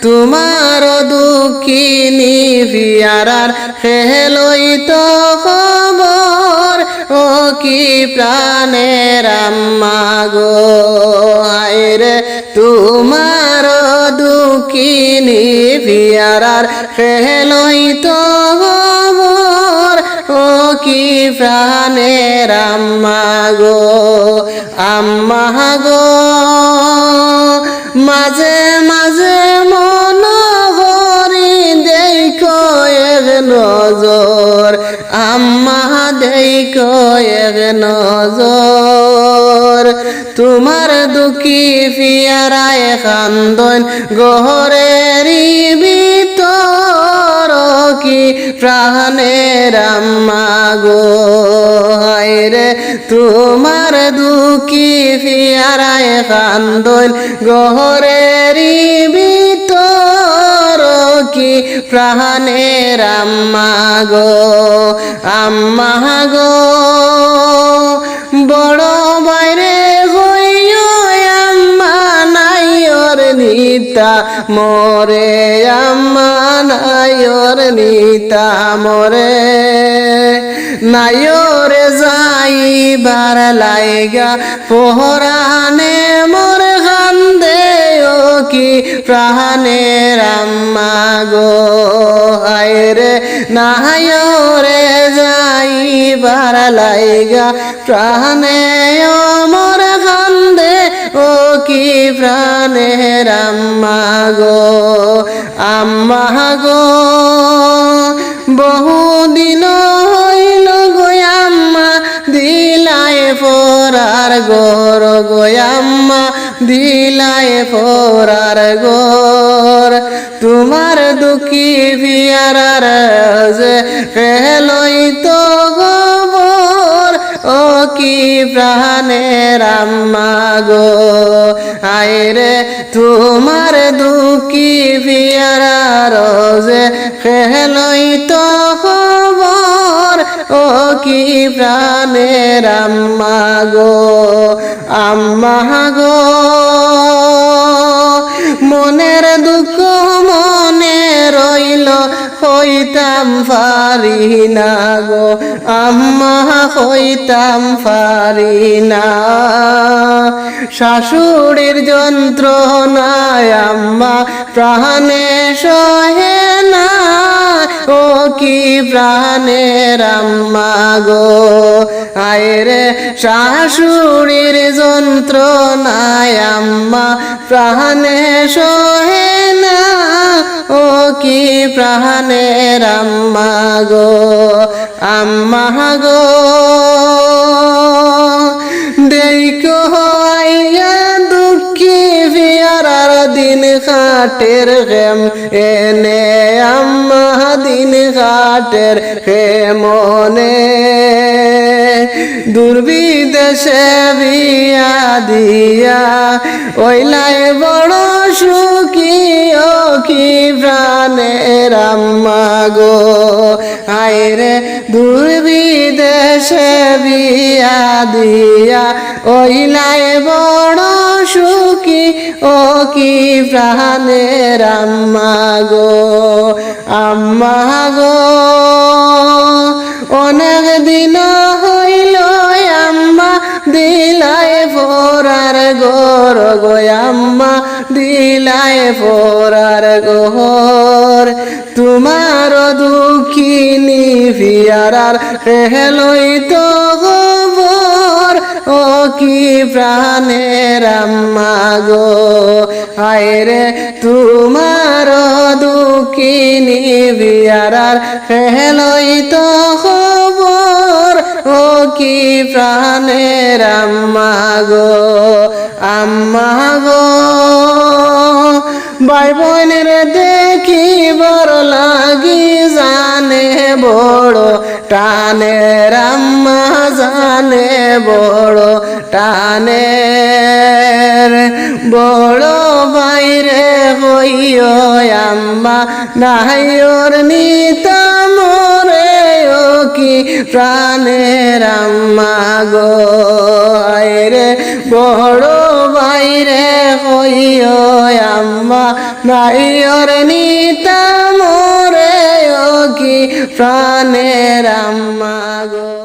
তোমার দুঃখিনী পিয়ারার খেলই তো খবর ও কি প্রাণের আম্মা গো আইরে তোমার দুঃখিনী পিয়ারার খেলই তো খবর ও কি প্রাণের আম্মা গো মাঝে মাঝে মন হরি দেখো এক নজর আম্মা দেখো এক নজর তোমার দুঃখী পিয়ারায় কান্দন গহরের ভিতর কি প্রাণের আম্মা গো হায়রে তোমার দুঃখী পিয়ারায় কান্দন গহরের ভিতর কি প্রাণের আম্মা গো বড় বাইরে হইও আম্মা নাইর নিতা মরে আম্মা নাইর নিতা মরে নাইরে যাইবার লাইগা পোহরানে মোর কান্দে ও কি প্রাণের আম্মা গো আইরে নাইরে যাইবার লাইগা প্রাণে মোর কান্দে ও কি প্রাণের আম্মা গো বহুদিন হইল গোয়াম্মা দিলায় ফোরার গোর গোয়াম্মা দিলায় ফোরার গোর তোমার দুঃখী পিয়ারার যে ফেলই তো গোবর ও কি প্রাণের আম্মা গো আইরে তোমার দুঃখী পিয়ারার যে ফেলই তো খবর ও কি প্রাণের আম্মা গো মনের দুঃখ মনে রইল হইতাম পারি না গো আম্মা হইতাম পারি না শাশুড়ির যন্ত্রণায় আম্মা প্রাণে সহে না ও কি প্রাণের আম্মা গো আইরে শাশুড়ির যন্ত্রণায় আম্মা প্রাণে সহে না ও কি প্রাণের আম্মা গো দেখো আইয়া দুঃখী পিয়ারার দিন কাটের খেম এনে আম্মা দিন কাটের খেমনে দুর্বিদেশে বিয়া দিয়া ওইলাই বড় সুখী ও কি প্রাণের আম্মা গো আইরে দুর্বিদেশে বিয়া দিয়া ওইলাই বড় সুখী ও কি প্রাণের আম্মা গো অনেক দিন হইল আম্মা দিলাই ফোরার গোর গোয়াম্মা দিলাই ফোরার গোর তোমার দুঃখিনী পিয়ারার হেলই তো গোবর ও কি প্রাণের আম্মা গো আইরে তোমার দুঃখিনী পিয়ারার হেলই তো খবর ও কি প্রাণের আম্মা গো ভাই বোনের দেখিবার লাগি জানে বড় টানের আম্মা জানে বড় টানের বড় বাইরে হইও আম্মা নাইর নিতা মরে ও কি প্রাণের আম্মা গো আইরে বড় বাইরে হইও আম্মা নাইয়র নিতা মোরে ও কি প্রাণের আম্মা গো।